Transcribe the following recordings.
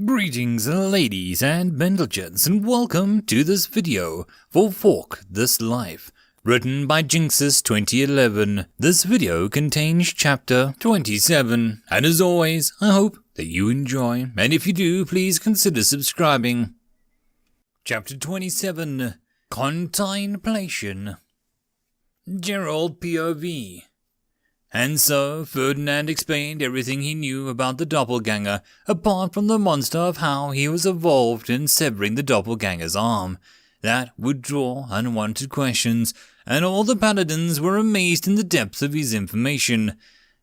Greetings ladies and gents, and welcome to this video for Fork This Life, written by Ch.27. This video contains chapter 27, and as always, I hope that you enjoy, and if you do, please consider subscribing. Chapter 27, Contemplation. Gerald POV. And so, Ferdinand explained everything he knew about the doppelganger, apart from the monster of how he was involved in severing the doppelganger's arm. That would draw unwanted questions, and all the paladins were amazed in the depth of his information.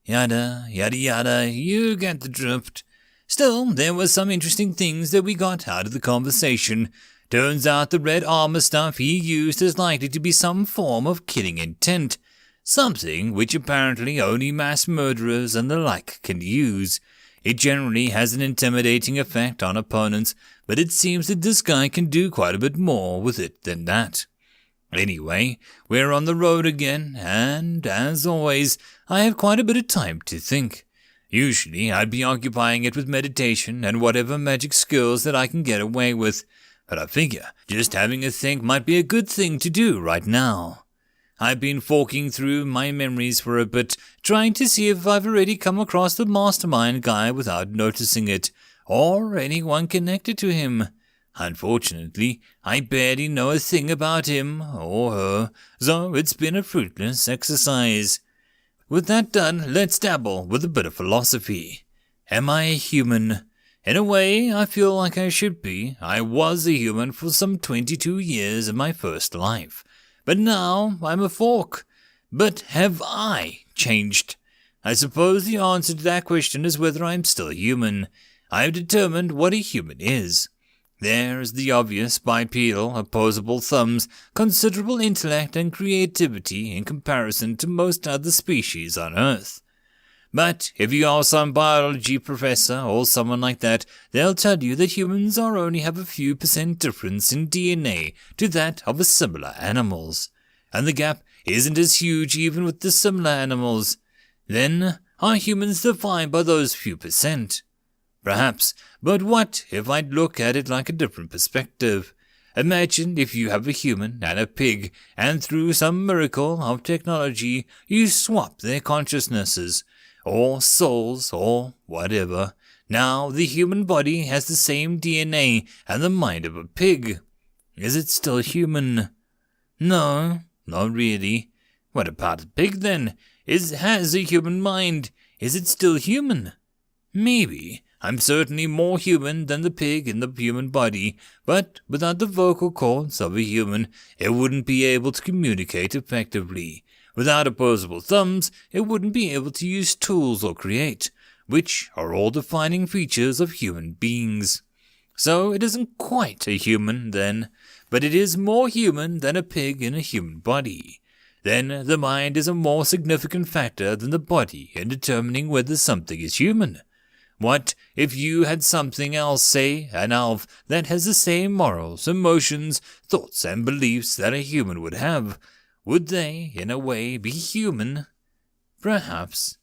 Yada, yada, yada, you get the drift. Still, there were some interesting things that we got out of the conversation. Turns out the red armor stuff he used is likely to be some form of killing intent. Something which apparently only mass murderers and the like can use. It generally has an intimidating effect on opponents, but it seems that this guy can do quite a bit more with it than that. Anyway, we're on the road again, and, as always, I have quite a bit of time to think. Usually I'd be occupying it with meditation and whatever magic skills that I can get away with, but I figure just having a think might be a good thing to do right now. I've been forking through my memories for a bit, trying to see if I've already come across the mastermind guy without noticing it, or anyone connected to him. Unfortunately, I barely know a thing about him or her, so it's been a fruitless exercise. With that done, let's dabble with a bit of philosophy. Am I a human? In a way, I feel like I should be. I was a human for some 22 years of my first life. But now I'm a fork. But have I changed? I suppose the answer to that question is whether I'm still human. I have determined what a human is. There's the obvious bipedal, opposable thumbs, considerable intellect and creativity in comparison to most other species on Earth. But if you ask some biology professor or someone like that, they'll tell you that humans only have a few % difference in DNA to that of similar animals. And the gap isn't as huge even with the similar animals. Then, are humans defined by those few %? Perhaps, but what if I'd look at it like a different perspective? Imagine if you have a human and a pig, and through some miracle of technology, you swap their consciousnesses, or souls, or whatever. Now the human body has the same DNA and the mind of a pig. Is it still human? No, not really. What about a pig then? Has a human mind? Is it still human? Maybe. I'm certainly more human than the pig in the human body, but without the vocal cords of a human, it wouldn't be able to communicate effectively. Without opposable thumbs, it wouldn't be able to use tools or create, which are all defining features of human beings. So it isn't quite a human then, but it is more human than a pig in a human body. Then the mind is a more significant factor than the body in determining whether something is human. What if you had something else, say, an elf, that has the same morals, emotions, thoughts, and beliefs that a human would have? Would they, in a way, be human? Perhaps.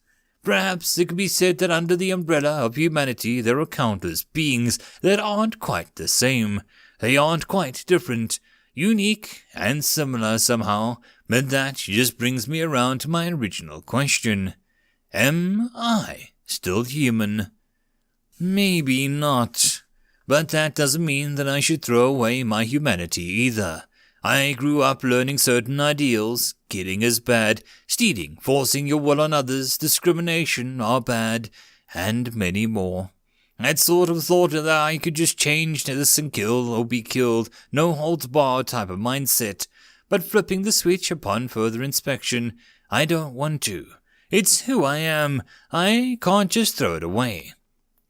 Perhaps it could be said that under the umbrella of humanity there are countless beings that aren't quite the same. They aren't quite different, unique and similar somehow, but that just brings me around to my original question. Am I still human? Maybe not. But that doesn't mean that I should throw away my humanity either. I grew up learning certain ideals. Killing is bad, stealing, forcing your will on others, discrimination are bad, and many more. I'd sort of thought that I could just change this and kill or be killed, no holds barred type of mindset, but flipping the switch upon further inspection, I don't want to. It's who I am. I can't just throw it away.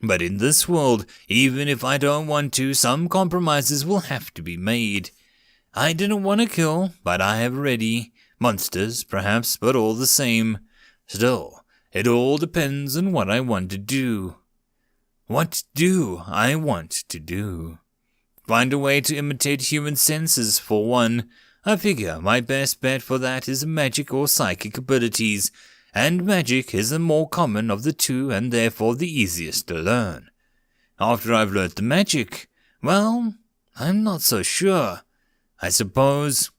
But in this world, even if I don't want to, some compromises will have to be made. I didn't want to kill, but I have already. Monsters, perhaps, but all the same. Still, it all depends on what I want to do. What do I want to do? Find a way to imitate human senses, for one. I figure my best bet for that is magic or psychic abilities, and magic is the more common of the two and therefore the easiest to learn. after I've learnt the magic? Well, I'm not so sure. I suppose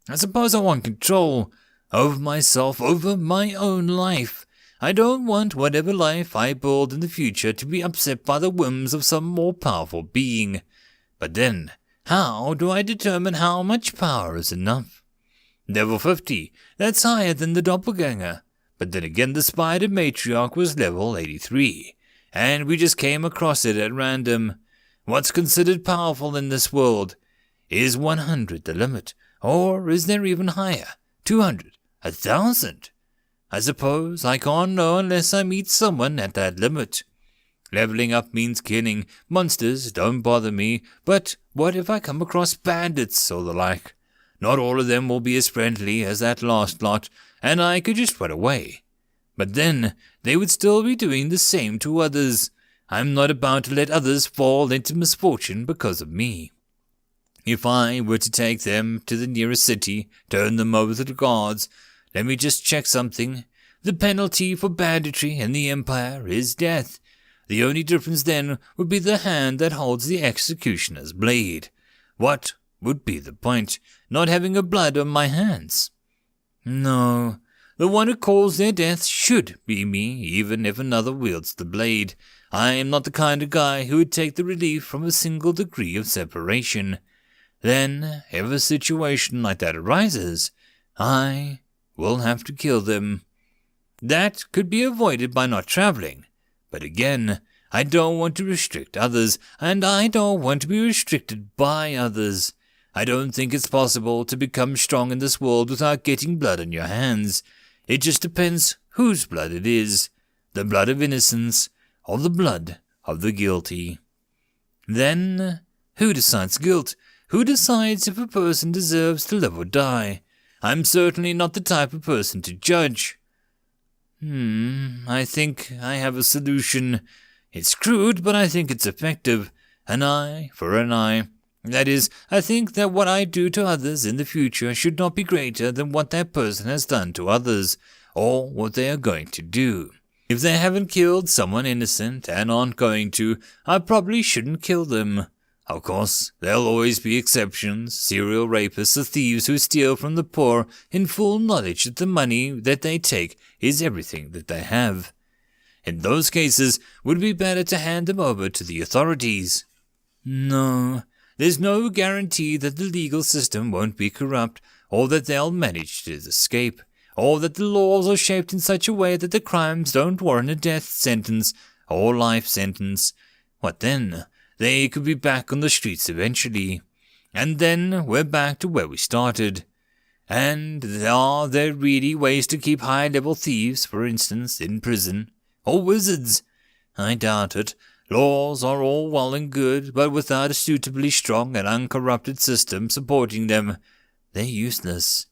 I want control over myself, over my own life. I don't want whatever life I build in the future to be upset by the whims of some more powerful being. But then, how do I determine how much power is enough? Level 50, that's higher than the doppelganger. But then again, the spider matriarch was level 83, and we just came across it at random. What's considered powerful in this world? Is 100 the limit? Or is there even higher? 200? 1,000? I suppose I can't know unless I meet someone at that limit. Leveling up means killing. Monsters don't bother me, but what if I come across bandits or the like? Not all of them will be as friendly as that last lot, and I could just run away. But then they would still be doing the same to others. I'm not about to let others fall into misfortune because of me. If I were to take them to the nearest city, turn them over to the guards, let me just check something. The penalty for banditry in the Empire is death. The only difference then would be the hand that holds the executioner's blade. What would be the point, not having a blood on my hands? No, the one who calls their death should be me, even if another wields the blade. I am not the kind of guy who would take the relief from a single degree of separation. Then, if a situation like that arises, I will have to kill them. That could be avoided by not traveling. But again, I don't want to restrict others, and I don't want to be restricted by others. I don't think it's possible to become strong in this world without getting blood on your hands. It just depends whose blood it is, the blood of innocence or the blood of the guilty. Then, who decides guilt? Who decides if a person deserves to live or die? I'm certainly not the type of person to judge. I think I have a solution. It's crude, but I think it's effective. An eye for an eye. That is, I think that what I do to others in the future should not be greater than what that person has done to others, or what they are going to do. If they haven't killed someone innocent and aren't going to, I probably shouldn't kill them. Of course, there'll always be exceptions, serial rapists or thieves who steal from the poor in full knowledge that the money that they take is everything that they have. In those cases, would it be better to hand them over to the authorities? No, there's no guarantee that the legal system won't be corrupt, or that they'll manage to escape, or that the laws are shaped in such a way that the crimes don't warrant a death sentence or life sentence. What then? They could be back on the streets eventually. And then we're back to where we started. And are there really ways to keep high-level thieves, for instance, in prison? Or wizards? I doubt it. Laws are all well and good, but without a suitably strong and uncorrupted system supporting them, they're useless.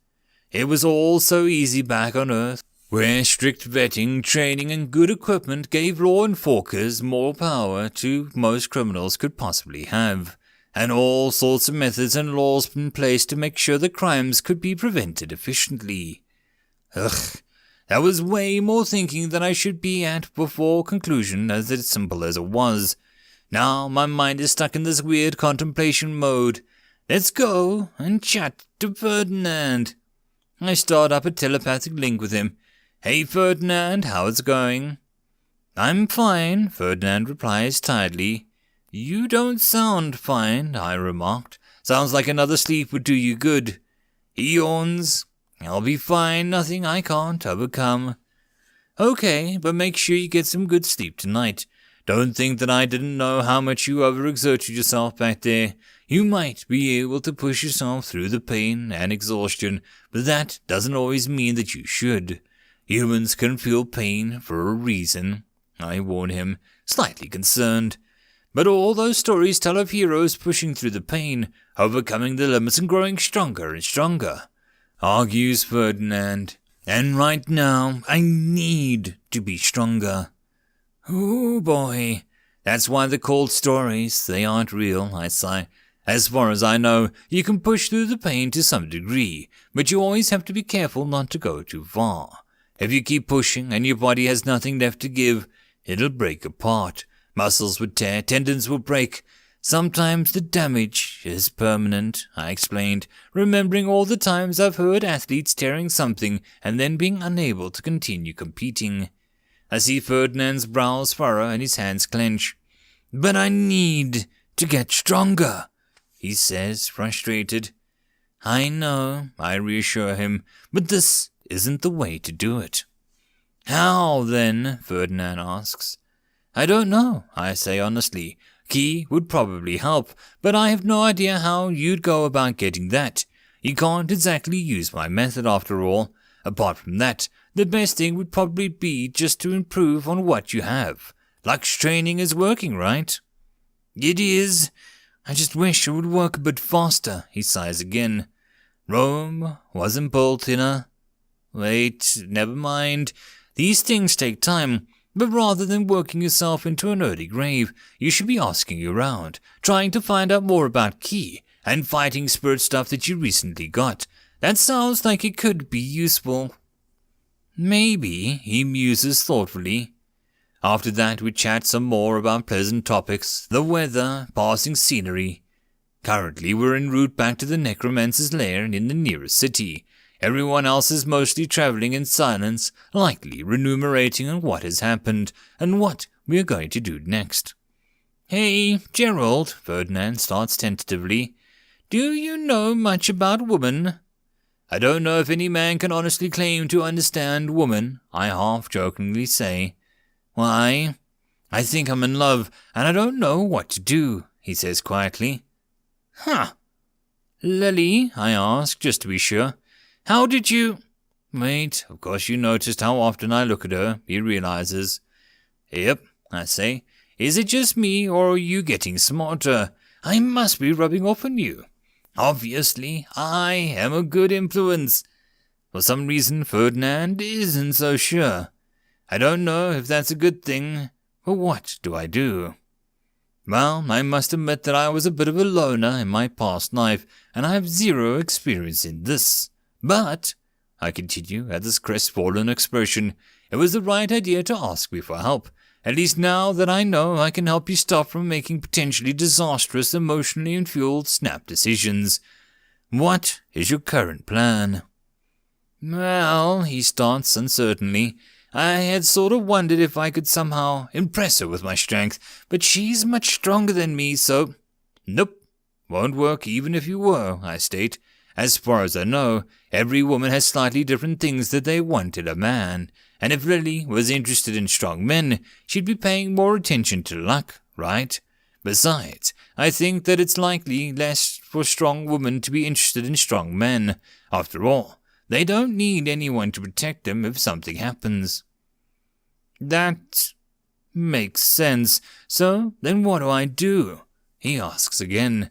It was all so easy back on Earth, where strict vetting, training, and good equipment gave law enforcers more power to most criminals could possibly have, and all sorts of methods and laws in place to make sure that crimes could be prevented efficiently. That was way more thinking than I should be at before conclusion, as simple as it was. Now my mind is stuck in this weird contemplation mode. Let's go and chat to Ferdinand. I start up a telepathic link with him. Hey Ferdinand, how it's going? I'm fine, Ferdinand replies tiredly. You don't sound fine, I remarked. Sounds like another sleep would do you good. He yawns. I'll be fine, nothing I can't overcome. Okay, but make sure you get some good sleep tonight. Don't think that I didn't know how much you overexerted yourself back there. You might be able to push yourself through the pain and exhaustion, but that doesn't always mean that you should. Humans can feel pain for a reason, I warn him, slightly concerned. But all those stories tell of heroes pushing through the pain, overcoming the limits and growing stronger and stronger, argues Ferdinand. And right now, I need to be stronger. Oh boy, that's why they're called stories. They aren't real, I sigh. As far as I know, you can push through the pain to some degree, but you always have to be careful not to go too far. If you keep pushing and your body has nothing left to give, it'll break apart. Muscles would tear, tendons would break. Sometimes the damage is permanent, I explained, remembering all the times I've heard athletes tearing something and then being unable to continue competing. I see Ferdinand's brows furrow and his hands clench. But I need to get stronger, he says, frustrated. I know, I reassure him, but this isn't the way to do it. How, then? Ferdinand asks. I don't know, I say honestly. Ki would probably help, but I have no idea how you'd go about getting that. You can't exactly use my method after all. Apart from that, the best thing would probably be just to improve on what you have. Lux training is working, right? It is. I just wish it would work a bit faster, he sighs again. Rome wasn't built in a... Wait, never mind. These things take time. But rather than working yourself into an early grave, you should be asking around, trying to find out more about Ki and fighting spirit stuff that you recently got. That sounds like it could be useful. Maybe, he muses thoughtfully. After that we chat some more about pleasant topics, the weather, passing scenery. Currently we're en route back to the necromancer's lair in the nearest city. Everyone else is mostly travelling in silence, likely remunerating on what has happened and what we are going to do next. Hey, Gerald, Ferdinand starts tentatively. Do you know much about woman? I don't know if any man can honestly claim to understand woman, I half-jokingly say. Why, I think I'm in love, and I don't know what to do, he says quietly. Huh. Lily, I ask, just to be sure. How did you... Wait, of course you noticed how often I look at her, he realizes. Yep, I say. Is it just me, or are you getting smarter? I must be rubbing off on you. Obviously, I am a good influence. For some reason, Ferdinand isn't so sure. I don't know if that's a good thing, but what do I do? Well, I must admit that I was a bit of a loner in my past life, and I have zero experience in this. But, I continue at this crestfallen expression, it was the right idea to ask me for help. At least now that I know I can help you stop from making potentially disastrous, emotionally fueled snap decisions. What is your current plan? Well, he starts uncertainly. I had sort of wondered if I could somehow impress her with my strength, but she's much stronger than me, so... Nope, won't work even if you were, I state. As far as I know, every woman has slightly different things that they want in a man, and if Lily was interested in strong men, she'd be paying more attention to luck, right? Besides, I think that it's likely less for strong women to be interested in strong men. After all, they don't need anyone to protect them if something happens. That makes sense. So, then what do I do? He asks again.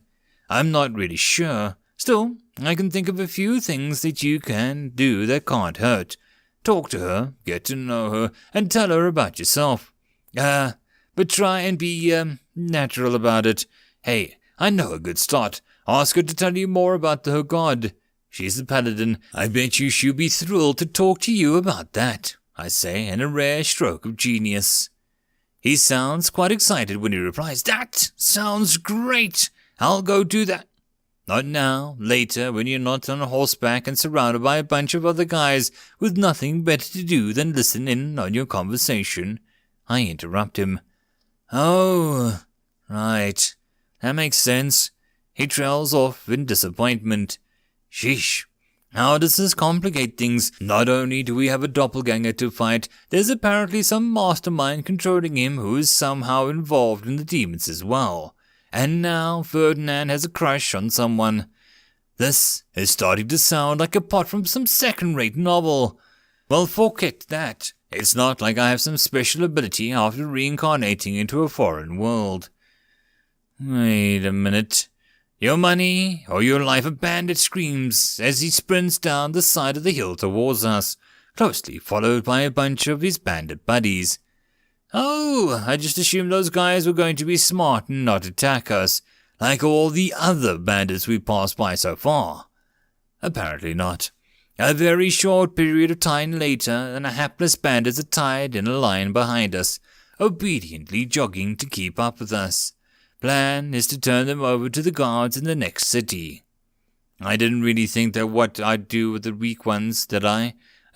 I'm not really sure. Still, I can think of a few things that you can do that can't hurt. Talk to her, get to know her, and tell her about yourself. But try and be, natural about it. Hey, I know a good start. Ask her to tell you more about her god. She's the paladin. I bet you she'll be thrilled to talk to you about that, I say, in a rare stroke of genius. He sounds quite excited when he replies, That sounds great. I'll go do that. Not now, later, when you're not on horseback and surrounded by a bunch of other guys with nothing better to do than listen in on your conversation. I interrupt him. Oh, right. That makes sense. He trails off in disappointment. Sheesh. How does this complicate things? Not only do we have a doppelganger to fight, there's apparently some mastermind controlling him who is somehow involved in the demons as well. And now Ferdinand has a crush on someone. This is starting to sound like a plot from some second-rate novel. Well, forget that. It's not like I have some special ability after reincarnating into a foreign world. Wait a minute. Your money or your life, a bandit screams as he sprints down the side of the hill towards us, closely followed by a bunch of his bandit buddies. Oh, I just assumed those guys were going to be smart and not attack us, like all the other bandits we passed by so far. Apparently not. A very short period of time later, and a hapless bandits are tied in a line behind us. obediently jogging to keep up with us. Plan is to turn them over to the guards in the next city. I didn't really think that what I'd do with the weak ones, did I?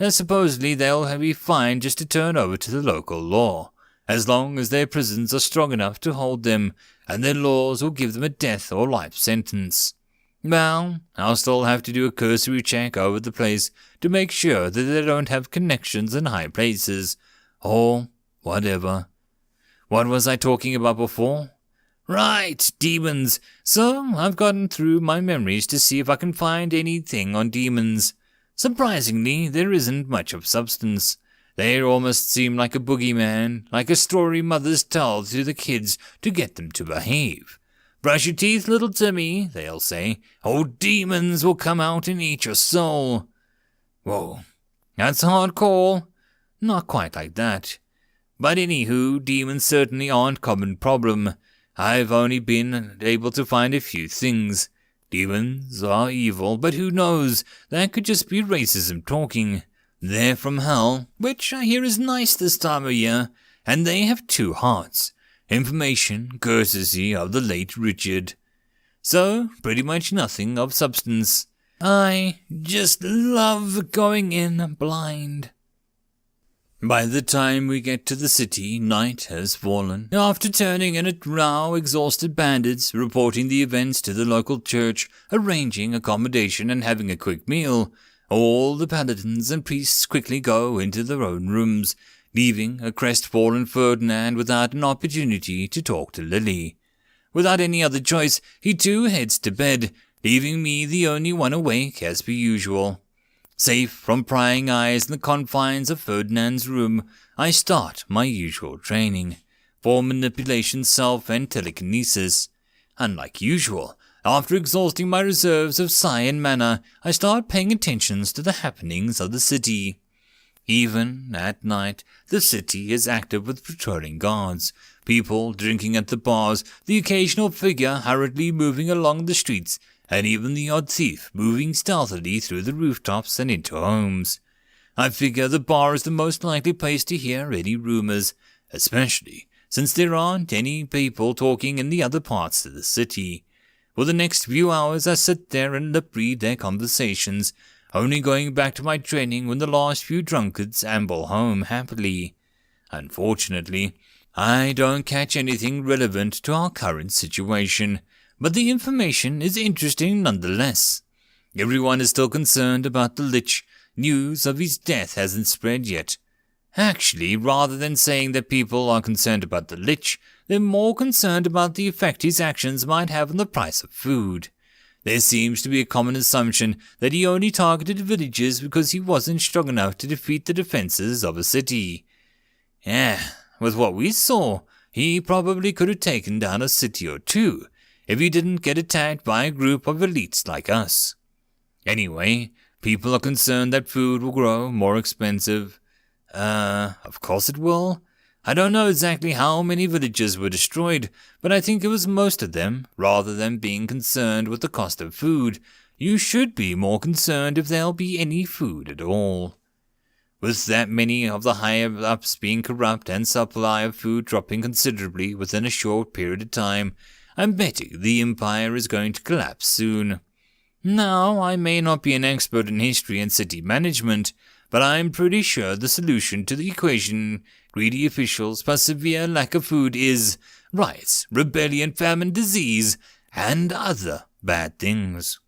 Supposedly they'll be fine just to turn over to the local law, as long as their prisons are strong enough to hold them, and their laws will give them a death or life sentence. Well, I'll still have to do a cursory check over the place to make sure that they don't have connections in high places, or whatever. What was I talking about before? Right, demons. So, I've gotten through my memories to see if I can find anything on demons. Surprisingly, there isn't much of substance. They almost seem like a boogeyman, like a story mothers tell to the kids to get them to behave. Brush your teeth, little Timmy, they'll say. Oh, demons will come out and eat your soul. Whoa, that's a hard call. Not quite like that. But anywho, demons certainly aren't a common problem. I've only been able to find a few things. Demons are evil, but who knows? That could just be racism talking. They're from hell, which I hear is nice this time of year, and they have 2 hearts. Information courtesy of the late Richard. So, pretty much nothing of substance. I just love going in blind. By the time we get to the city, night has fallen. After turning in at row, exhausted bandits, reporting the events to the local church, arranging accommodation and having a quick meal, all the paladins and priests quickly go into their own rooms, leaving a crestfallen Ferdinand without an opportunity to talk to Lily. Without any other choice, he too heads to bed, leaving me the only one awake as per usual. Safe from prying eyes in the confines of Ferdinand's room, I start my usual training for manipulation, self, and telekinesis. Unlike usual, after exhausting my reserves of psi and mana, I start paying attention to the happenings of the city. Even at night, the city is active with patrolling guards, people drinking at the bars, the occasional figure hurriedly moving along the streets, and even the odd thief moving stealthily through the rooftops and into homes. I figure the bar is the most likely place to hear any rumors, especially since there aren't any people talking in the other parts of the city. For the next few hours I sit there and lip-read their conversations, only going back to my training when the last few drunkards amble home happily. Unfortunately, I don't catch anything relevant to our current situation, but the information is interesting nonetheless. Everyone is still concerned about the Lich. News of his death hasn't spread yet. Actually, rather than saying that people are concerned about the Lich, they're more concerned about the effect his actions might have on the price of food. There seems to be a common assumption that he only targeted villages because he wasn't strong enough to defeat the defenses of a city. With what we saw, he probably could have taken down a city or two, if he didn't get attacked by a group of elites like us. Anyway, people are concerned that food will grow more expensive. Of course it will. I don't know exactly how many villages were destroyed, but I think it was most of them. Rather than being concerned with the cost of food, you should be more concerned if there'll be any food at all. With that many of the higher-ups being corrupt and supply of food dropping considerably within a short period of time, I'm betting the Empire is going to collapse soon. Now, I may not be an expert in history and city management, but I'm pretty sure the solution to the equation greedy officials plus severe lack of food is riots, rebellion, famine, disease, and other bad things.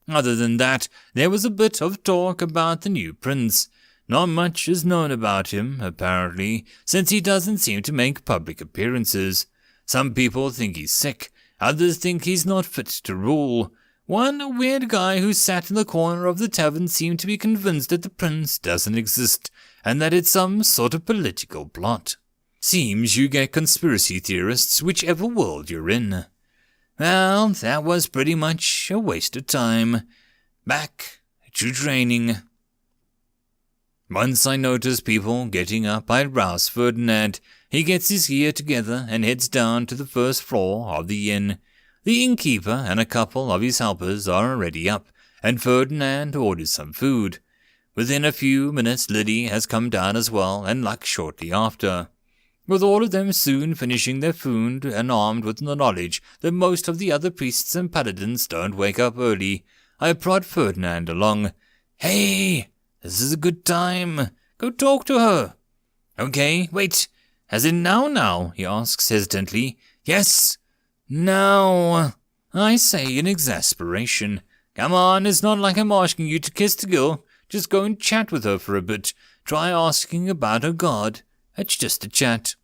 Other than that, there was a bit of talk about the new prince. Not much is known about him, apparently, since he doesn't seem to make public appearances. Some people think he's sick, others think he's not fit to rule. One weird guy who sat in the corner of the tavern seemed to be convinced that the prince doesn't exist, and that it's some sort of political plot. Seems you get conspiracy theorists whichever world you're in. Well, that was pretty much a waste of time. Back to training. Once I notice people getting up, I rouse Ferdinand. He gets his gear together and heads down to the first floor of the inn. The innkeeper and a couple of his helpers are already up, and Ferdinand orders some food. Within a few minutes Lily has come down as well, and Luck shortly after. with all of them soon finishing their food and armed with the knowledge that most of the other priests and paladins don't wake up early, I prod Ferdinand along. "Hey, this is a good time. Go talk to her." "Okay, wait, as in now?" he asks hesitantly. "Yes, now," I say in exasperation. "Come on, it's not like I'm asking you to kiss the girl. Just go and chat with her for a bit. Try asking about her god. It's just a chat."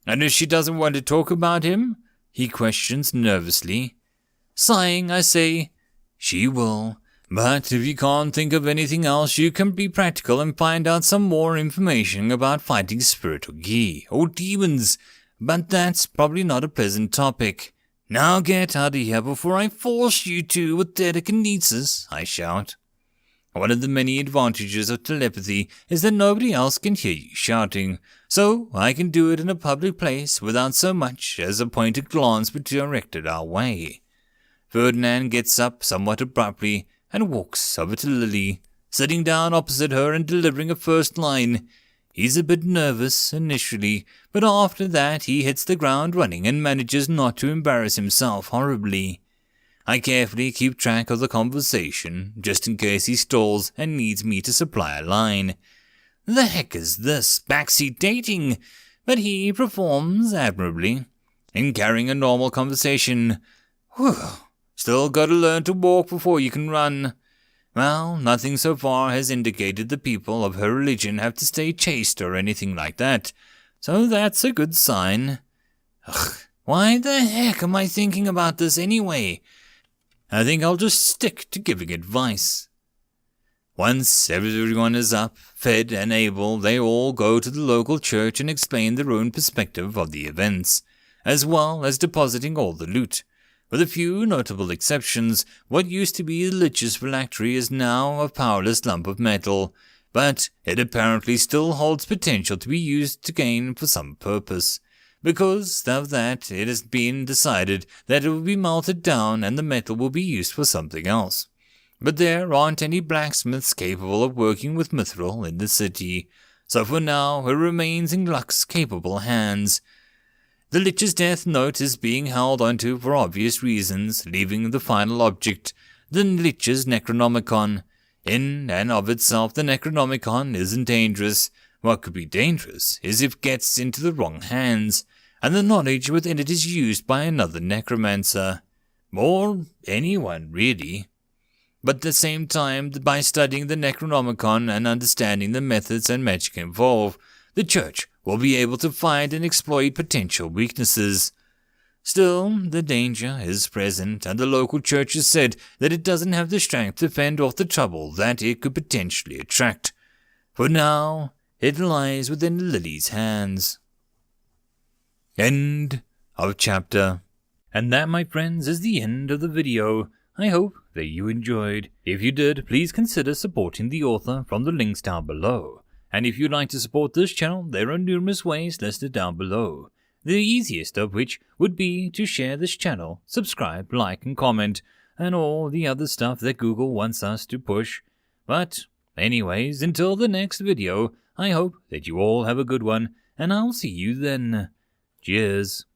"And if she doesn't want to talk about him?" he questions nervously. Sighing, I say, "She will. But if you can't think of anything else, you can be practical and find out some more information about fighting spiritual Gi, or demons. But that's probably not a pleasant topic. Now get out of here before I force you to with telekinesis," I shout. One of the many advantages of telepathy is that nobody else can hear you shouting, so I can do it in a public place without so much as a pointed glance directed our way. Ferdinand gets up somewhat abruptly and walks over to Lily, sitting down opposite her and delivering a first line. He's a bit nervous initially, but after that he hits the ground running and manages not to embarrass himself horribly. I carefully keep track of the conversation, just in case he stalls and needs me to supply a line. The heck is this? Backseat dating? But he performs admirably in carrying a normal conversation. Whew. Still gotta learn to walk before you can run. Well, nothing so far has indicated the people of her religion have to stay chaste or anything like that, so that's a good sign. Ugh, why the heck am I thinking about this anyway? I think I'll just stick to giving advice. Once everyone is up, fed and able, they all go to the local church and explain their own perspective of the events, as well as depositing all the loot. With a few notable exceptions, what used to be the Lich's phylactery is now a powerless lump of metal, but it apparently still holds potential to be used again for some purpose. Because of that, it has been decided that it will be melted down and the metal will be used for something else. But there aren't any blacksmiths capable of working with mithril in the city, so for now it remains in Luck's capable hands. The Lich's death note is being held onto for obvious reasons, leaving the final object, the Lich's Necronomicon. In and of itself, the Necronomicon isn't dangerous. What could be dangerous is if it gets into the wrong hands, and the knowledge within it is used by another necromancer. Or anyone, really. But at the same time, by studying the Necronomicon and understanding the methods and magic involved, the Church will be able to find and exploit potential weaknesses. Still, the danger is present, and the local church has said that it doesn't have the strength to fend off the trouble that it could potentially attract. For now, it lies within Lily's hands. End of chapter. And that, my friends, is the end of the video. I hope that you enjoyed. If you did, please consider supporting the author from the links down below. And if you'd like to support this channel, there are numerous ways listed down below. The easiest of which would be to share this channel, subscribe, like and comment, and all the other stuff that Google wants us to push. But anyways, until the next video, I hope that you all have a good one, and I'll see you then. Cheers.